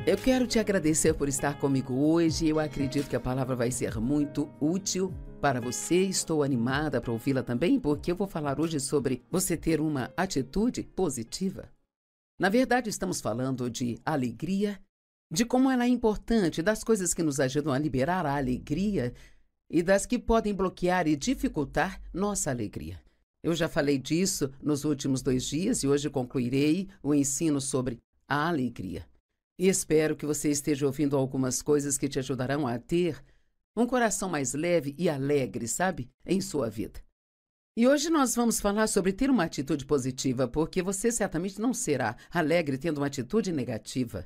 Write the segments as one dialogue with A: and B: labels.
A: Eu quero te agradecer por estar comigo hoje. Eu acredito que a palavra vai ser muito útil para você. Estou animada para ouvi-la também, porque eu vou falar hoje sobre você ter uma atitude positiva. Na verdade, estamos falando de alegria, de como ela é importante, das coisas que nos ajudam a liberar a alegria e das que podem bloquear e dificultar nossa alegria. Eu já falei disso nos últimos 2 dias e hoje concluirei o ensino sobre a alegria. E espero que você esteja ouvindo algumas coisas que te ajudarão a ter um coração mais leve e alegre, sabe, em sua vida. E hoje nós vamos falar sobre ter uma atitude positiva, porque você certamente não será alegre tendo uma atitude negativa.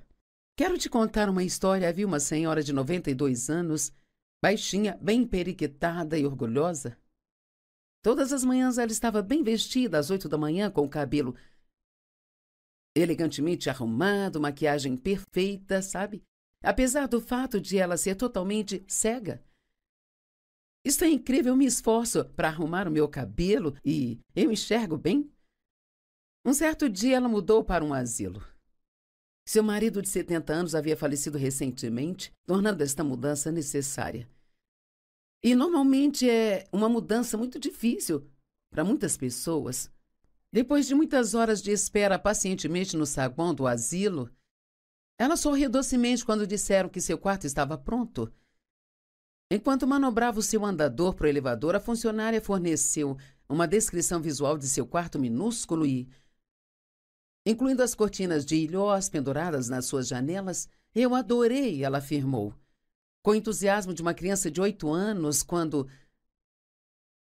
A: Quero te contar uma história. Havia uma senhora de 92 anos, baixinha, bem periquitada e orgulhosa. Todas as manhãs ela estava bem vestida, às 8 da manhã, com o cabelo elegantemente arrumado, maquiagem perfeita, sabe? Apesar do fato de ela ser totalmente cega. Isso é incrível, eu me esforço para arrumar o meu cabelo e eu enxergo bem. Um certo dia ela mudou para um asilo. Seu marido de 70 anos havia falecido recentemente, tornando esta mudança necessária. E normalmente é uma mudança muito difícil para muitas pessoas. Depois de muitas horas de espera pacientemente no saguão do asilo, ela sorriu docemente quando disseram que seu quarto estava pronto. Enquanto manobrava o seu andador para o elevador, a funcionária forneceu uma descrição visual de seu quarto minúsculo e, incluindo as cortinas de ilhós penduradas nas suas janelas, eu adorei, ela afirmou, com o entusiasmo de uma criança de 8 anos quando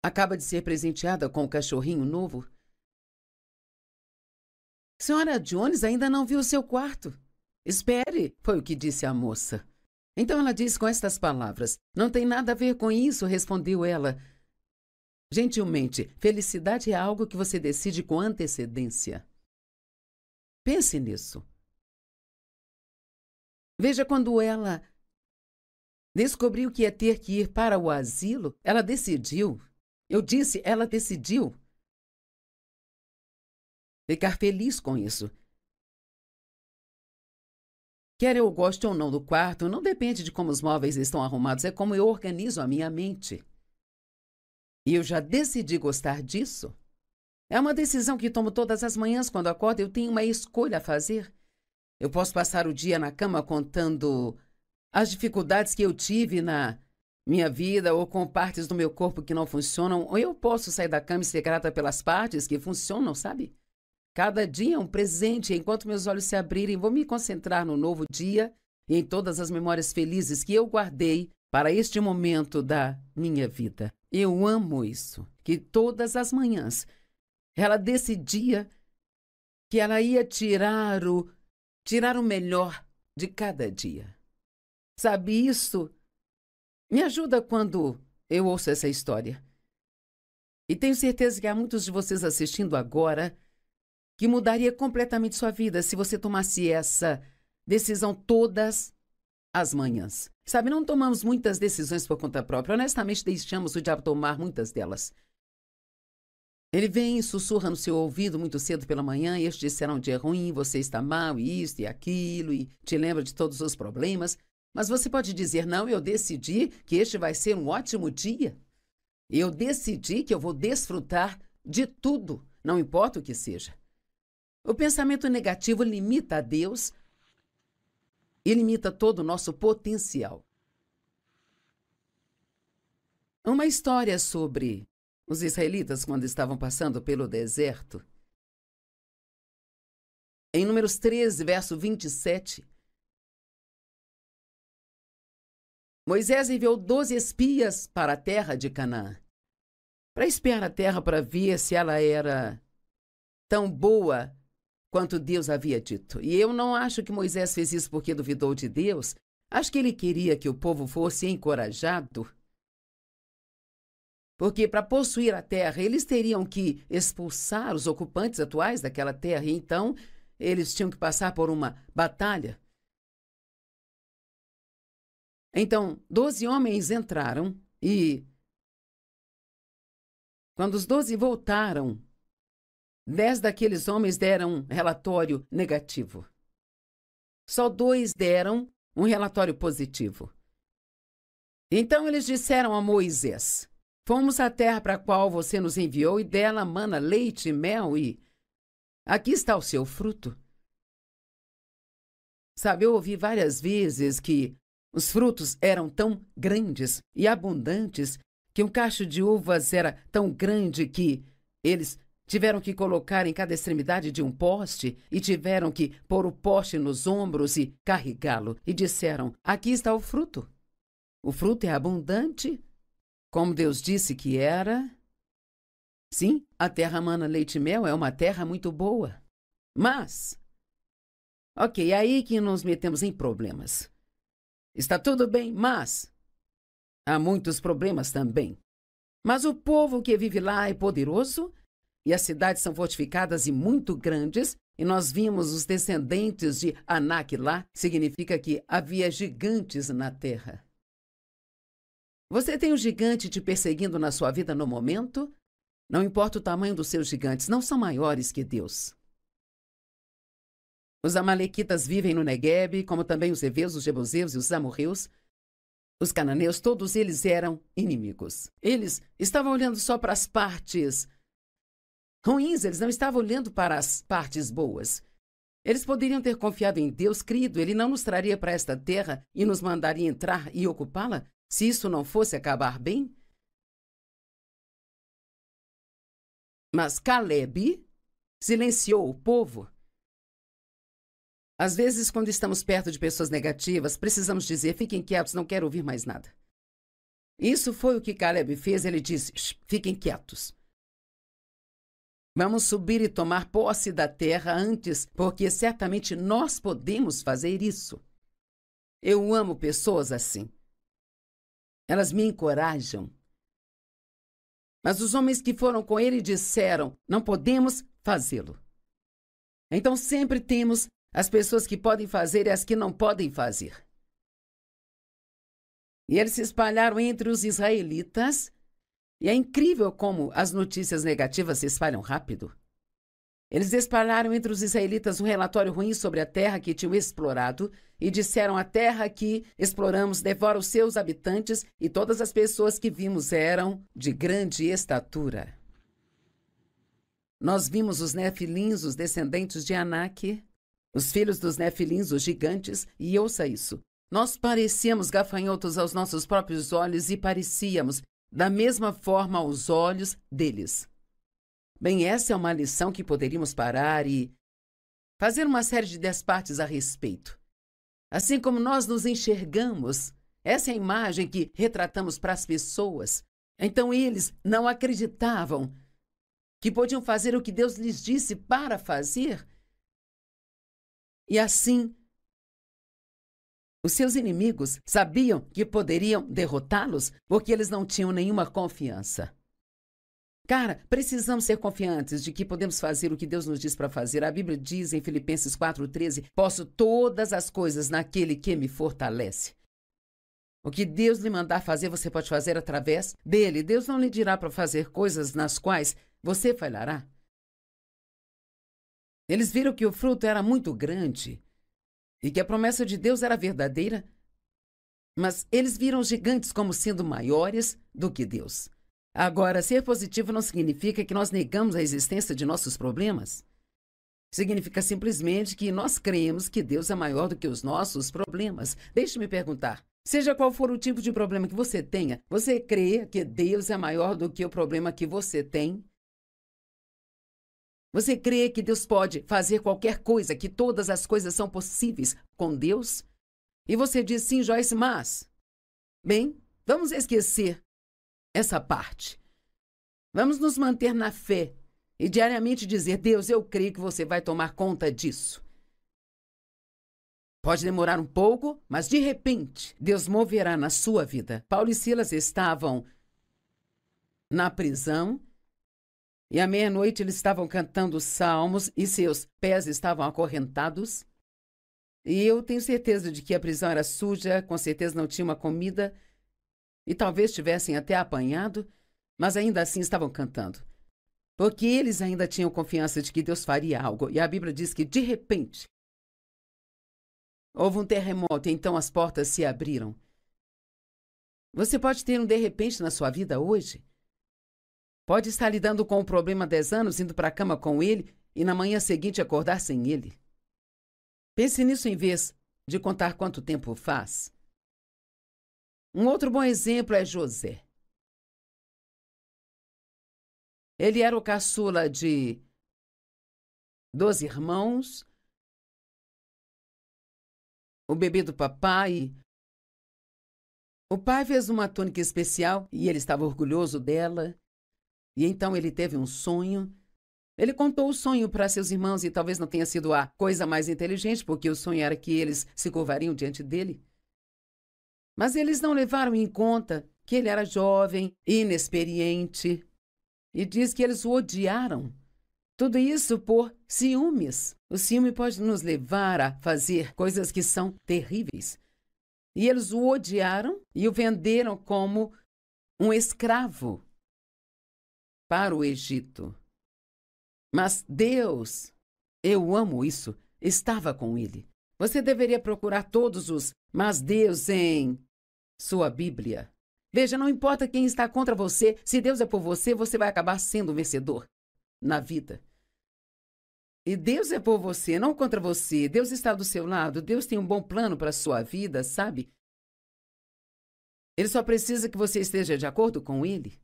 A: acaba de ser presenteada com um cachorrinho novo. Senhora Jones ainda não viu seu quarto. Espere, foi o que disse a moça. Então ela disse com estas palavras: não tem nada a ver com isso, respondeu ela. Gentilmente, felicidade é algo que você decide com antecedência. Pense nisso. Veja, quando ela descobriu que ia ter que ir para o asilo, ela decidiu. Eu disse, ela decidiu ficar feliz com isso. Quer eu goste ou não do quarto, não depende de como os móveis estão arrumados, é como eu organizo a minha mente. E eu já decidi gostar disso. É uma decisão que tomo todas as manhãs quando acordo, eu tenho uma escolha a fazer. Eu posso passar o dia na cama contando as dificuldades que eu tive na minha vida ou com partes do meu corpo que não funcionam, ou eu posso sair da cama e ser grata pelas partes que funcionam, sabe? Cada dia é um presente. Enquanto meus olhos se abrirem, vou me concentrar no novo dia e em todas as memórias felizes que eu guardei para este momento da minha vida. Eu amo isso, que todas as manhãs ela decidia que ela ia tirar o melhor de cada dia. Sabe, isso me ajuda quando eu ouço essa história. E tenho certeza que há muitos de vocês assistindo agora que mudaria completamente sua vida se você tomasse essa decisão todas as manhãs. Sabe, não tomamos muitas decisões por conta própria. Honestamente, deixamos o diabo tomar muitas delas. Ele vem e sussurra no seu ouvido muito cedo pela manhã, e este será um dia ruim, você está mal, e isto e aquilo, e te lembra de todos os problemas. Mas você pode dizer, não, eu decidi que este vai ser um ótimo dia. Eu decidi que eu vou desfrutar de tudo, não importa o que seja. O pensamento negativo limita a Deus e limita todo o nosso potencial. Uma história sobre os israelitas quando estavam passando pelo deserto. Em Números 13, verso 27, Moisés enviou 12 espias para a terra de Canaã, para espiar a terra para ver se ela era tão boa quanto Deus havia dito. E eu não acho que Moisés fez isso porque duvidou de Deus. Acho que ele queria que o povo fosse encorajado. Porque para possuir a terra, eles teriam que expulsar os ocupantes atuais daquela terra. E então, eles tinham que passar por uma batalha. Então, 12 homens entraram e, quando os 12 voltaram, 10 daqueles homens deram um relatório negativo. Só 2 deram um relatório positivo. Então eles disseram a Moisés: fomos à terra para a qual você nos enviou e dela mana leite e mel e aqui está o seu fruto. Sabe, eu ouvi várias vezes que os frutos eram tão grandes e abundantes que um cacho de uvas era tão grande que eles tiveram que colocar em cada extremidade de um poste e tiveram que pôr o poste nos ombros e carregá-lo. E disseram: aqui está o fruto. O fruto é abundante, como Deus disse que era. Sim, a terra mana leite e mel é uma terra muito boa. Mas, ok, é aí que nos metemos em problemas. Está tudo bem, mas há muitos problemas também. Mas o povo que vive lá é poderoso e as cidades são fortificadas e muito grandes, e nós vimos os descendentes de Anak lá, significa que havia gigantes na terra. Você tem um gigante te perseguindo na sua vida no momento? Não importa o tamanho dos seus gigantes, não são maiores que Deus. Os amalequitas vivem no Neguebe, como também os heveus, os jebuseus e os amorreus. Os cananeus, todos eles eram inimigos. Eles estavam olhando só para as partes ruins, eles não estavam olhando para as partes boas. Eles poderiam ter confiado em Deus, crido, Ele não nos traria para esta terra e nos mandaria entrar e ocupá-la, se isso não fosse acabar bem? Mas Caleb silenciou o povo. Às vezes, quando estamos perto de pessoas negativas, precisamos dizer: fiquem quietos, não quero ouvir mais nada. Isso foi o que Caleb fez. Ele disse: fiquem quietos. Vamos subir e tomar posse da terra antes, porque certamente nós podemos fazer isso. Eu amo pessoas assim. Elas me encorajam. Mas os homens que foram com ele disseram: não podemos fazê-lo. Então sempre temos as pessoas que podem fazer e as que não podem fazer. E eles se espalharam entre os israelitas. E é incrível como as notícias negativas se espalham rápido. Eles espalharam entre os israelitas um relatório ruim sobre a terra que tinham explorado e disseram: a terra que exploramos devora os seus habitantes e todas as pessoas que vimos eram de grande estatura. Nós vimos os nefilins, os descendentes de Anak, os filhos dos nefilins, os gigantes, e ouça isso. Nós parecíamos gafanhotos aos nossos próprios olhos e parecíamos da mesma forma aos olhos deles. Bem, essa é uma lição que poderíamos parar e fazer uma série de 10 partes a respeito. Assim como nós nos enxergamos, essa é a imagem que retratamos para as pessoas. Então eles não acreditavam que podiam fazer o que Deus lhes disse para fazer. E assim, os seus inimigos sabiam que poderiam derrotá-los porque eles não tinham nenhuma confiança. Cara, precisamos ser confiantes de que podemos fazer o que Deus nos diz para fazer. A Bíblia diz em Filipenses 4:13, posso todas as coisas naquele que me fortalece. O que Deus lhe mandar fazer, você pode fazer através dele. Deus não lhe dirá para fazer coisas nas quais você falhará. Eles viram que o fruto era muito grande e que a promessa de Deus era verdadeira, mas eles viram os gigantes como sendo maiores do que Deus. Agora, ser positivo não significa que nós negamos a existência de nossos problemas. Significa simplesmente que nós cremos que Deus é maior do que os nossos problemas. Deixe-me perguntar, seja qual for o tipo de problema que você tenha, você crê que Deus é maior do que o problema que você tem? Você crê que Deus pode fazer qualquer coisa, que todas as coisas são possíveis com Deus? E você diz: sim, Joyce, mas... Bem, vamos esquecer essa parte. Vamos nos manter na fé e diariamente dizer: Deus, eu creio que você vai tomar conta disso. Pode demorar um pouco, mas de repente, Deus moverá na sua vida. Paulo e Silas estavam na prisão. E à meia-noite eles estavam cantando salmos e seus pés estavam acorrentados. E eu tenho certeza de que a prisão era suja, com certeza não tinha uma comida, e talvez tivessem até apanhado, mas ainda assim estavam cantando. Porque eles ainda tinham confiança de que Deus faria algo. E a Bíblia diz que, de repente, Houve um terremoto, então as portas se abriram. Você pode ter um de repente na sua vida hoje. Pode estar lidando com o problema há 10 anos, indo para a cama com ele e na manhã seguinte acordar sem ele. Pense nisso em vez de contar quanto tempo faz. Um outro bom exemplo é José. Ele era o caçula de 12 irmãos, o bebê do papai. O pai fez uma túnica especial e ele estava orgulhoso dela. E então ele teve um sonho. Ele contou o sonho para seus irmãos e talvez não tenha sido a coisa mais inteligente, porque o sonho era que eles se curvariam diante dele. Mas eles não levaram em conta que ele era jovem, inexperiente. E diz que eles o odiaram. Tudo isso por ciúmes. O ciúme pode nos levar a fazer coisas que são terríveis. E eles o odiaram e o venderam como um escravo para o Egito. Mas Deus, eu amo isso, estava com ele. Você deveria procurar todos os mas Deus em sua Bíblia. Veja, não importa quem está contra você, se Deus é por você, você vai acabar sendo um vencedor na vida. E Deus é por você, não contra você. Deus está do seu lado, Deus tem um bom plano para a sua vida, sabe? Ele só precisa que você esteja de acordo com ele.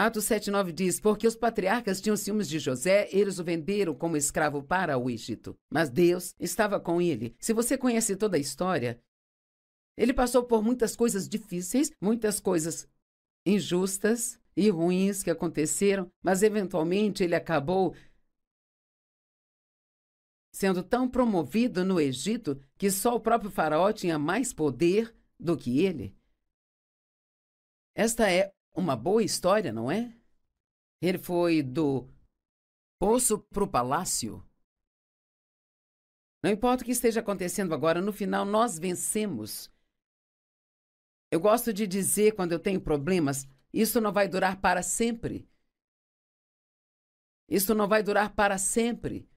A: Atos 7:9 diz, porque os patriarcas tinham ciúmes de José, eles o venderam como escravo para o Egito. Mas Deus estava com ele. Se você conhece toda a história, ele passou por muitas coisas difíceis, muitas coisas injustas e ruins que aconteceram, mas eventualmente ele acabou sendo tão promovido no Egito que só o próprio faraó tinha mais poder do que ele. Esta é uma boa história, não é? Ele foi do poço para o palácio. Não importa o que esteja acontecendo agora, no final nós vencemos. Eu gosto de dizer, quando eu tenho problemas, isso não vai durar para sempre. Isso não vai durar para sempre.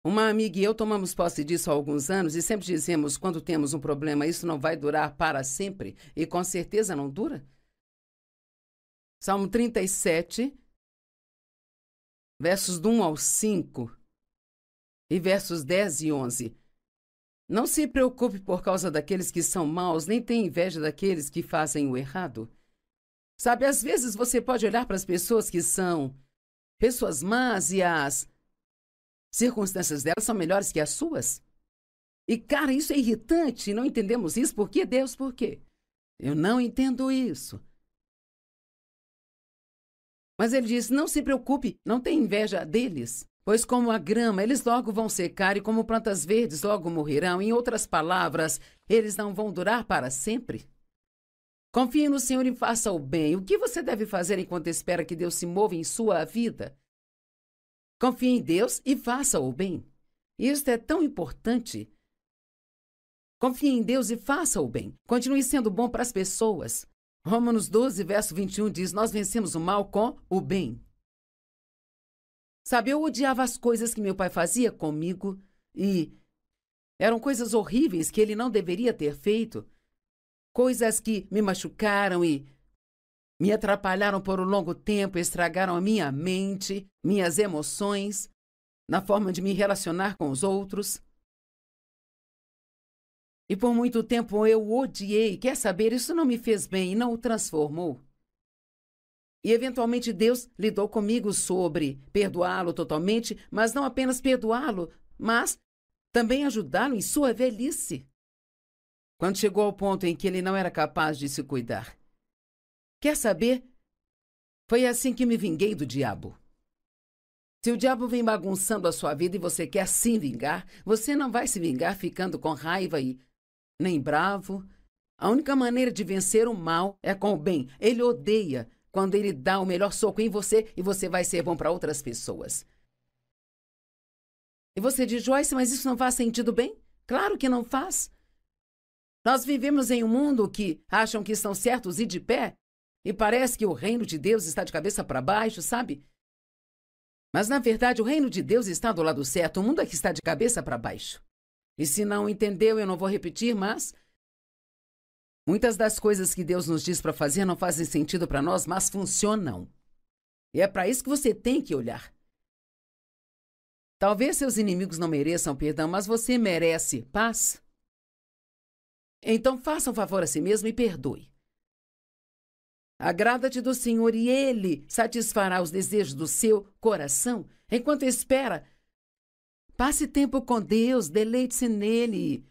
A: Uma amiga e eu tomamos posse disso há alguns anos e sempre dizemos, quando temos um problema, isso não vai durar para sempre. E com certeza não dura. Salmo 37, versos do 1 ao 5 e versos 10 e 11. Não se preocupe por causa daqueles que são maus, nem tenha inveja daqueles que fazem o errado. Sabe, às vezes você pode olhar para as pessoas que são pessoas más e as circunstâncias delas são melhores que as suas. E, cara, isso é irritante, não entendemos isso. Por quê, Deus? Por quê? Eu não entendo isso. Mas ele diz, não se preocupe, não tenha inveja deles, pois como a grama, eles logo vão secar e como plantas verdes logo morrerão. Em outras palavras, eles não vão durar para sempre. Confie no Senhor e faça o bem. O que você deve fazer enquanto espera que Deus se mova em sua vida? Confie em Deus e faça o bem. Isso é tão importante. Confie em Deus e faça o bem. Continue sendo bom para as pessoas. Romanos 12, verso 21 diz, nós vencemos o mal com o bem. Sabe, eu odiava as coisas que meu pai fazia comigo e eram coisas horríveis que ele não deveria ter feito. Coisas que me machucaram e me atrapalharam por um longo tempo, estragaram a minha mente, minhas emoções, na forma de me relacionar com os outros. E por muito tempo eu o odiei. Quer saber, isso não me fez bem e não o transformou. E eventualmente Deus lidou comigo sobre perdoá-lo totalmente, mas não apenas perdoá-lo, mas também ajudá-lo em sua velhice. Quando chegou ao ponto em que ele não era capaz de se cuidar. Quer saber? Foi assim que me vinguei do diabo. Se o diabo vem bagunçando a sua vida e você quer se vingar, você não vai se vingar ficando com raiva e nem bravo. A única maneira de vencer o mal é com o bem. Ele odeia quando ele dá o melhor soco em você e você vai ser bom para outras pessoas. E você diz, Joyce, mas isso não faz sentido bem? Claro que não faz. Nós vivemos em um mundo que acham que estão certos e de pé, e parece que o reino de Deus está de cabeça para baixo, sabe? Mas, na verdade, o reino de Deus está do lado certo, o mundo é que está de cabeça para baixo. E se não entendeu, eu não vou repetir, mas muitas das coisas que Deus nos diz para fazer não fazem sentido para nós, mas funcionam. E é para isso que você tem que olhar. Talvez seus inimigos não mereçam perdão, mas você merece paz. Então faça um favor a si mesmo e perdoe. Agrada-te do Senhor e Ele satisfará os desejos do seu coração. Enquanto espera, passe tempo com Deus, deleite-se nele.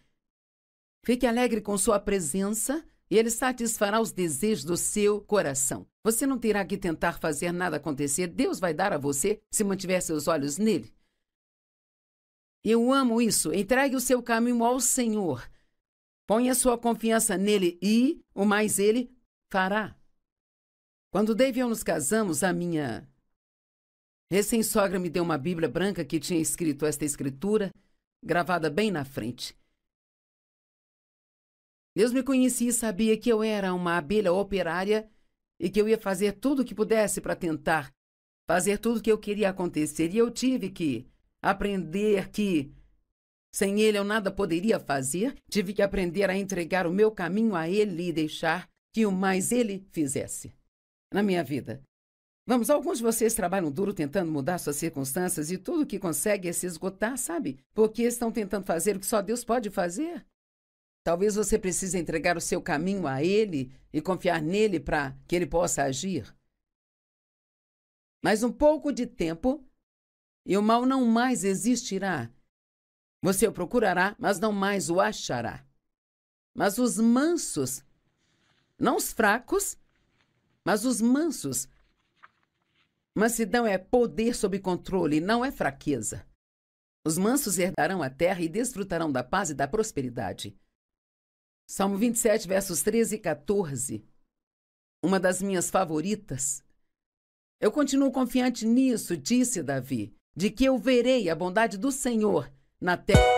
A: Fique alegre com sua presença e Ele satisfará os desejos do seu coração. Você não terá que tentar fazer nada acontecer. Deus vai dar a você se mantiver seus olhos nele. Eu amo isso. Entregue o seu caminho ao Senhor. Ponha sua confiança nele e o mais Ele fará. Quando Dave e eu nos casamos, a minha recém-sogra me deu uma Bíblia branca que tinha escrito esta escritura, gravada bem na frente. Deus me conhecia e sabia que eu era uma abelha operária e que eu ia fazer tudo o que pudesse para tentar fazer tudo o que eu queria acontecer. E eu tive que aprender que sem Ele eu nada poderia fazer. Tive que aprender a entregar o meu caminho a Ele e deixar que o mais Ele fizesse na minha vida. Vamos, alguns de vocês trabalham duro tentando mudar suas circunstâncias e tudo o que consegue é se esgotar, sabe? Porque estão tentando fazer o que só Deus pode fazer. Talvez você precise entregar o seu caminho a Ele e confiar nele para que Ele possa agir. Mas um pouco de tempo e o mal não mais existirá. Você o procurará, mas não mais o achará. Mas os mansos, não os fracos, mas os mansos. Mansidão é poder sob controle, não é fraqueza. Os mansos herdarão a terra e desfrutarão da paz e da prosperidade. Salmo 27, versos 13 e 14. Uma das minhas favoritas. Eu continuo confiante nisso, disse Davi, de que eu verei a bondade do Senhor na terra.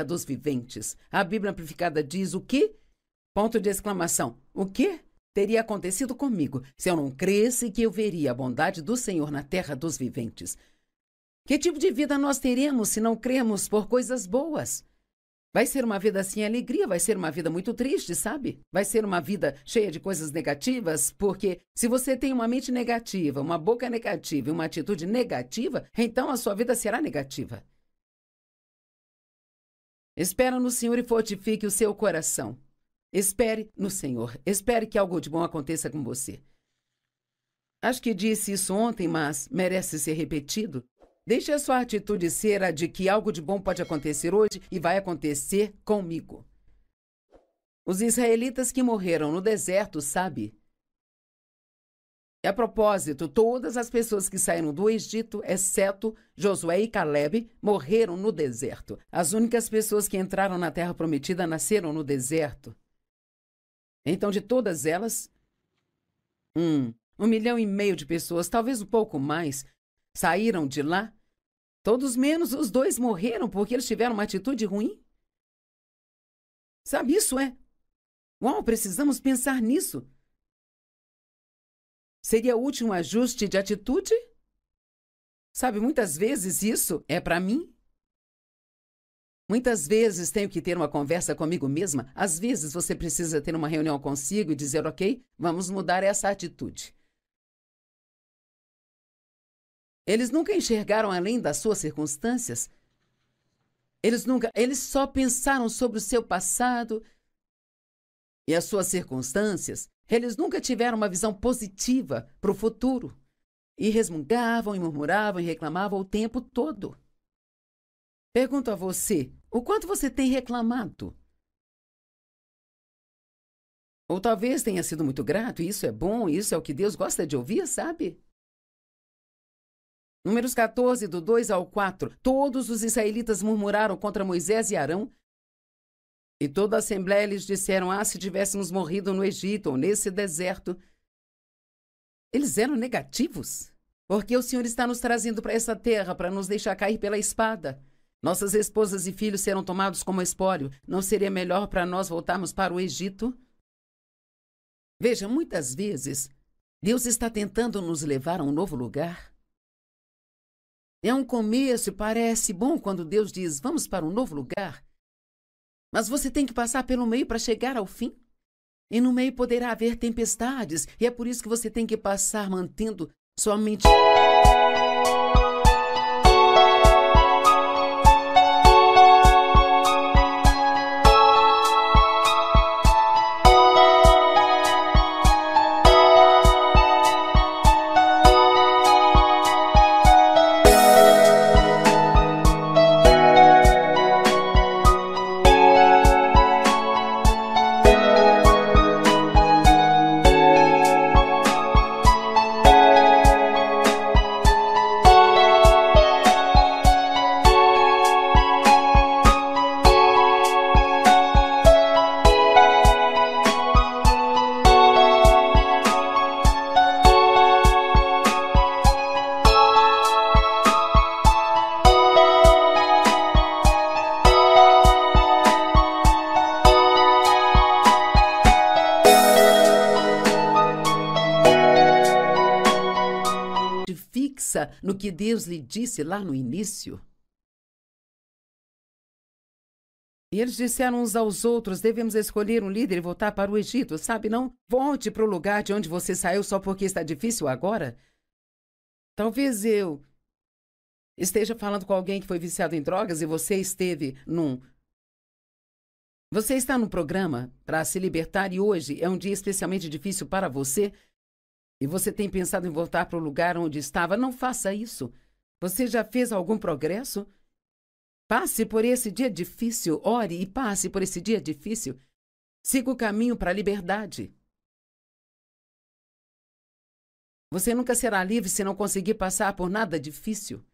A: Dos viventes. A Bíblia Amplificada diz o quê? Ponto de exclamação. O quê teria acontecido comigo se eu não cresce que eu veria a bondade do Senhor na terra dos viventes? Que tipo de vida nós teremos se não cremos por coisas boas? Vai ser uma vida sem alegria, vai ser uma vida muito triste, sabe? Vai ser uma vida cheia de coisas negativas, porque se você tem uma mente negativa, uma boca negativa e uma atitude negativa, então a sua vida será negativa. Espera no Senhor e fortifique o seu coração. Espere no Senhor. Espere que algo de bom aconteça com você. Acho que disse isso ontem, mas merece ser repetido. Deixe a sua atitude ser a de que algo de bom pode acontecer hoje e vai acontecer comigo. Os israelitas que morreram no deserto, sabe? E a propósito, todas as pessoas que saíram do Egito, exceto Josué e Caleb, morreram no deserto. As únicas pessoas que entraram na Terra Prometida nasceram no deserto. Então, de todas elas, 1,5 milhão de pessoas, talvez um pouco mais, saíram de lá. Todos menos os 2 morreram porque eles tiveram uma atitude ruim. Sabe, isso é... Uau, precisamos pensar nisso. Seria útil um ajuste de atitude? Sabe, muitas vezes isso é para mim. Muitas vezes tenho que ter uma conversa comigo mesma. Às vezes você precisa ter uma reunião consigo e dizer, ok, vamos mudar essa atitude. Eles nunca enxergaram além das suas circunstâncias. Eles só pensaram sobre o seu passado e as suas circunstâncias. Eles nunca tiveram uma visão positiva para o futuro. E resmungavam, e murmuravam, e reclamavam o tempo todo. Pergunto a você, o quanto você tem reclamado? Ou talvez tenha sido muito grato, e isso é bom, isso é o que Deus gosta de ouvir, sabe? Números 14, do 2 ao 4. Todos os israelitas murmuraram contra Moisés e Arão, e toda a assembleia lhes disseram, se tivéssemos morrido no Egito ou nesse deserto. Eles eram negativos, porque o Senhor está nos trazendo para essa terra para nos deixar cair pela espada. Nossas esposas e filhos serão tomados como espólio. Não seria melhor para nós voltarmos para o Egito? Veja, muitas vezes, Deus está tentando nos levar a um novo lugar. É um começo e parece bom quando Deus diz, vamos para um novo lugar. Mas você tem que passar pelo meio para chegar ao fim. E no meio poderá haver tempestades. E é por isso que você tem que passar mantendo sua mente... fixa no que Deus lhe disse lá no início. E eles disseram uns aos outros, devemos escolher um líder e voltar para o Egito, sabe, não? Volte para o lugar de onde você saiu só porque está difícil agora. Talvez eu esteja falando com alguém que foi viciado em drogas e você esteve num... Você está num programa para se libertar e hoje é um dia especialmente difícil para você e você tem pensado em voltar para o lugar onde estava. Não faça isso. Você já fez algum progresso? Passe por esse dia difícil, ore e passe por esse dia difícil. Siga o caminho para a liberdade. Você nunca será livre se não conseguir passar por nada difícil.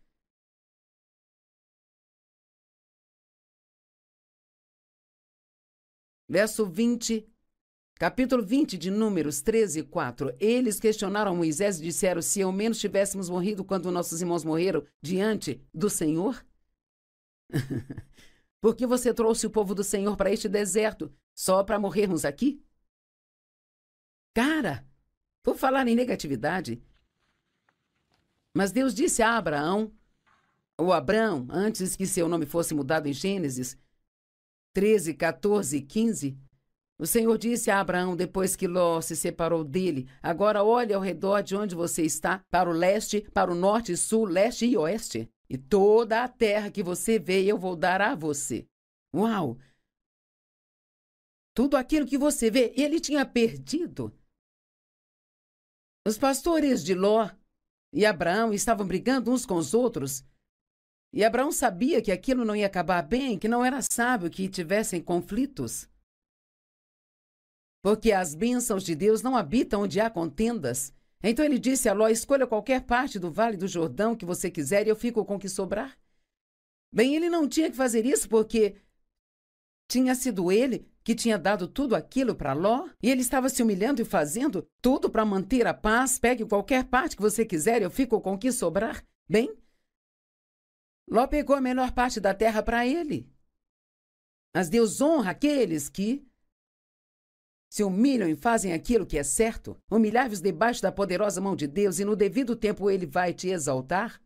A: Verso 20, capítulo 20 de Números 13, 4. Eles questionaram Moisés e disseram, se ao menos tivéssemos morrido quando nossos irmãos morreram diante do Senhor? Por que você trouxe o povo do Senhor para este deserto só para morrermos aqui? Cara, por falar em negatividade, mas Deus disse a Abraão, ou Abrão, antes que seu nome fosse mudado em Gênesis 13, 14 e 15, o Senhor disse a Abraão, depois que Ló se separou dele, agora olhe ao redor de onde você está, para o leste, para o norte, sul, leste e oeste, e toda a terra que você vê eu vou dar a você. Uau! Tudo aquilo que você vê, ele tinha perdido. Os pastores de Ló e Abraão estavam brigando uns com os outros, e Abraão sabia que aquilo não ia acabar bem, que não era sábio que tivessem conflitos. Porque as bênçãos de Deus não habitam onde há contendas. Então ele disse a Ló, escolha qualquer parte do Vale do Jordão que você quiser e eu fico com o que sobrar. Bem, ele não tinha que fazer isso porque tinha sido ele que tinha dado tudo aquilo para Ló e ele estava se humilhando e fazendo tudo para manter a paz. Pegue qualquer parte que você quiser e eu fico com o que sobrar. Bem, Ló pegou a melhor parte da terra para ele. Mas Deus honra aqueles que se humilham e fazem aquilo que é certo. Humilhai-vos debaixo da poderosa mão de Deus e no devido tempo ele vai te exaltar.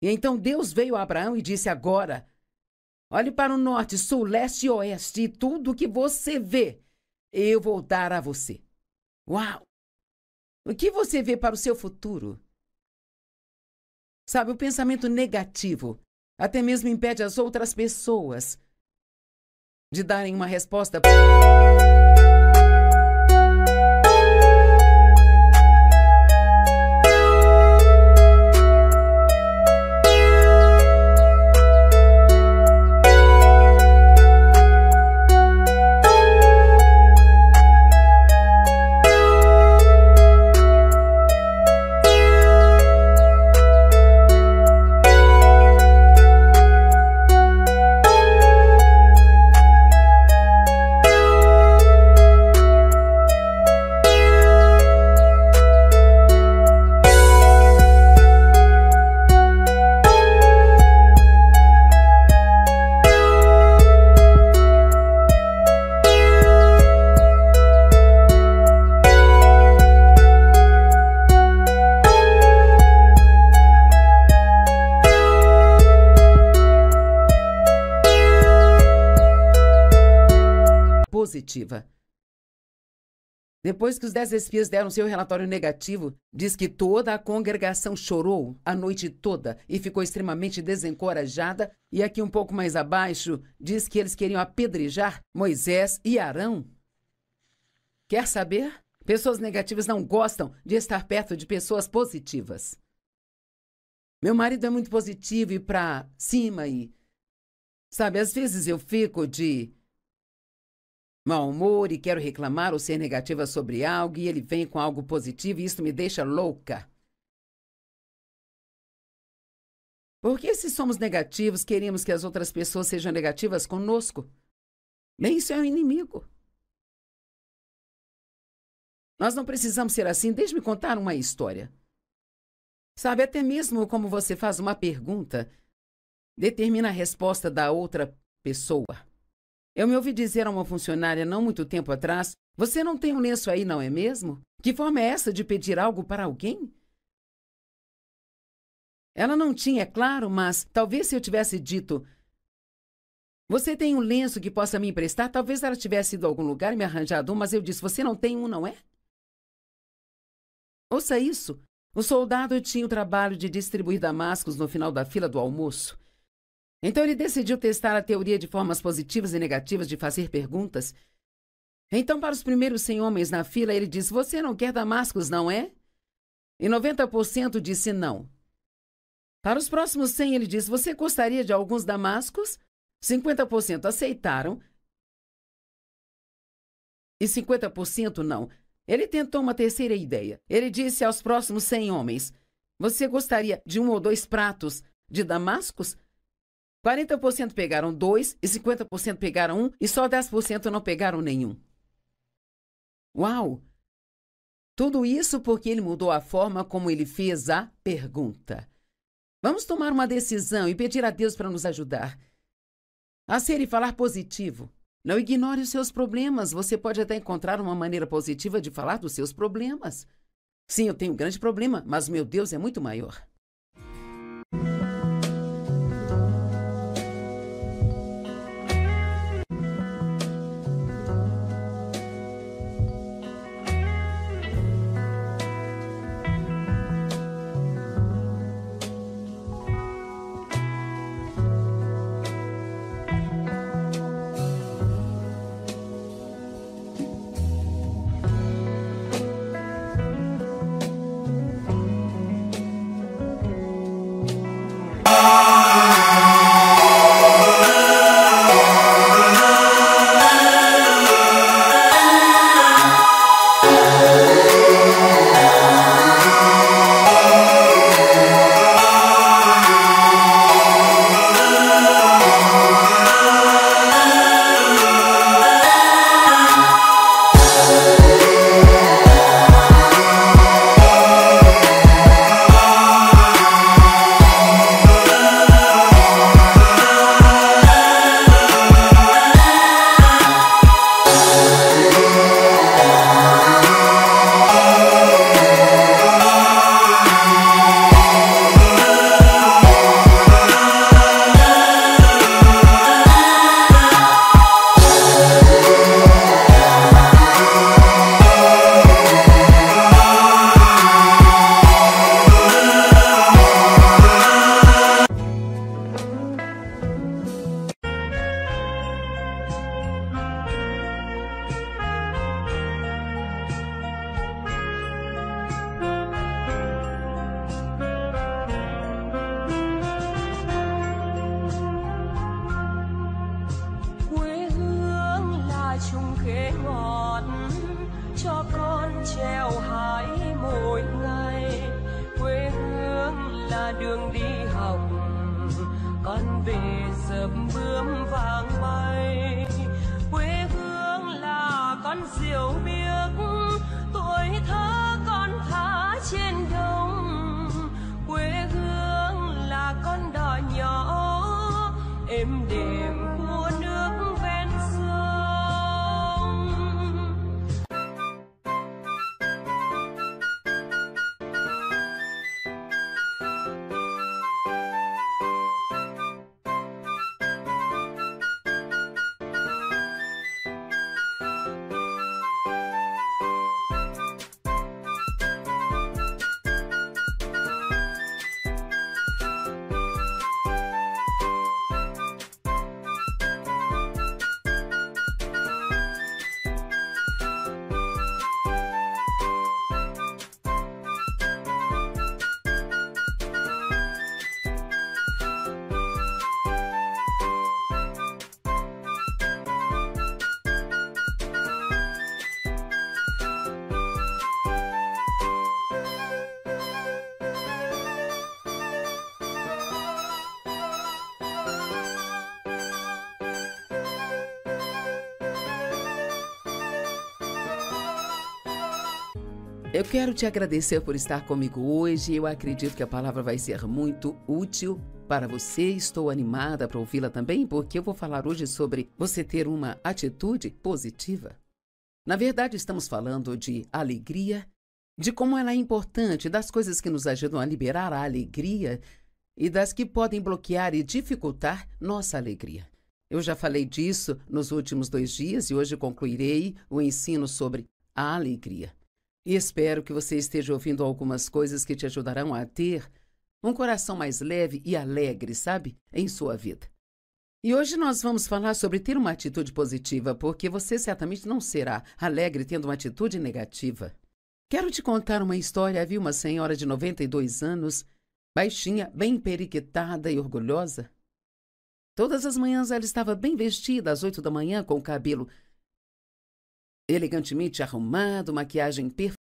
A: E então Deus veio a Abraão e disse, agora, olhe para o norte, sul, leste e oeste e tudo que você vê, eu vou dar a você. Uau! O que você vê para o seu futuro? Sabe, o pensamento negativo até mesmo impede as outras pessoas de darem uma resposta. Positiva. Depois que os 10 espias deram seu relatório negativo, diz que toda a congregação chorou a noite toda e ficou extremamente desencorajada. E aqui um pouco mais abaixo, diz que eles queriam apedrejar Moisés e Arão. Quer saber? Pessoas negativas não gostam de estar perto de pessoas positivas. Meu marido é muito positivo e pra cima e... Sabe, às vezes eu fico de mau humor e quero reclamar ou ser negativa sobre algo e ele vem com algo positivo e isso me deixa louca. Porque se somos negativos, queremos que as outras pessoas sejam negativas conosco? Bem, isso é um inimigo. Nós não precisamos ser assim. Deixe-me contar uma história. Sabe, até mesmo como você faz uma pergunta, determina a resposta da outra pessoa. Eu me ouvi dizer a uma funcionária não muito tempo atrás, você não tem um lenço aí, não é mesmo? Que forma é essa de pedir algo para alguém? Ela não tinha, é claro, mas talvez se eu tivesse dito, você tem um lenço que possa me emprestar? Talvez ela tivesse ido a algum lugar e me arranjado um, mas eu disse, você não tem um, não é? Ouça isso. O soldado tinha o trabalho de distribuir damascos no final da fila do almoço. Então ele decidiu testar a teoria de formas positivas e negativas de fazer perguntas. Então, para os primeiros 100 homens na fila, ele disse, você não quer damascos, não é? E 90% disse não. Para os próximos 100, ele disse, você gostaria de alguns damascos? 50% aceitaram e 50% não. Ele tentou uma terceira ideia. Ele disse aos próximos 100 homens, você gostaria de 1 ou 2 pratos de damascos? 40% pegaram 2 e 50% pegaram 1 e só 10% não pegaram nenhum. Uau! Tudo isso porque ele mudou a forma como ele fez a pergunta. Vamos tomar uma decisão e pedir a Deus para nos ajudar a ser e falar positivo. Não ignore os seus problemas. Você pode até encontrar uma maneira positiva de falar dos seus problemas. Sim, eu tenho um grande problema, mas meu Deus é muito maior.
B: là đường đi học, con về sớm bướm vàng bay. Quê hương là con diều biếc, tuổi thơ con thả trên đồng. Quê hương là con đò nhỏ êm đềm của nước ven sông.
A: Eu quero te agradecer por estar comigo hoje. Eu acredito que a palavra vai ser muito útil para você. Estou animada para ouvi-la também, porque eu vou falar hoje sobre você ter uma atitude positiva. Na verdade, estamos falando de alegria, de como ela é importante, das coisas que nos ajudam a liberar a alegria e das que podem bloquear e dificultar nossa alegria. Eu já falei disso nos últimos 2 dias e hoje concluirei o ensino sobre a alegria. E espero que você esteja ouvindo algumas coisas que te ajudarão a ter um coração mais leve e alegre, sabe, em sua vida. E hoje nós vamos falar sobre ter uma atitude positiva, porque você certamente não será alegre tendo uma atitude negativa. Quero te contar uma história. Havia uma senhora de 92 anos, baixinha, bem periquitada e orgulhosa. Todas as manhãs ela estava bem vestida, às 8 da manhã, com o cabelo elegantemente arrumado, maquiagem perfeita.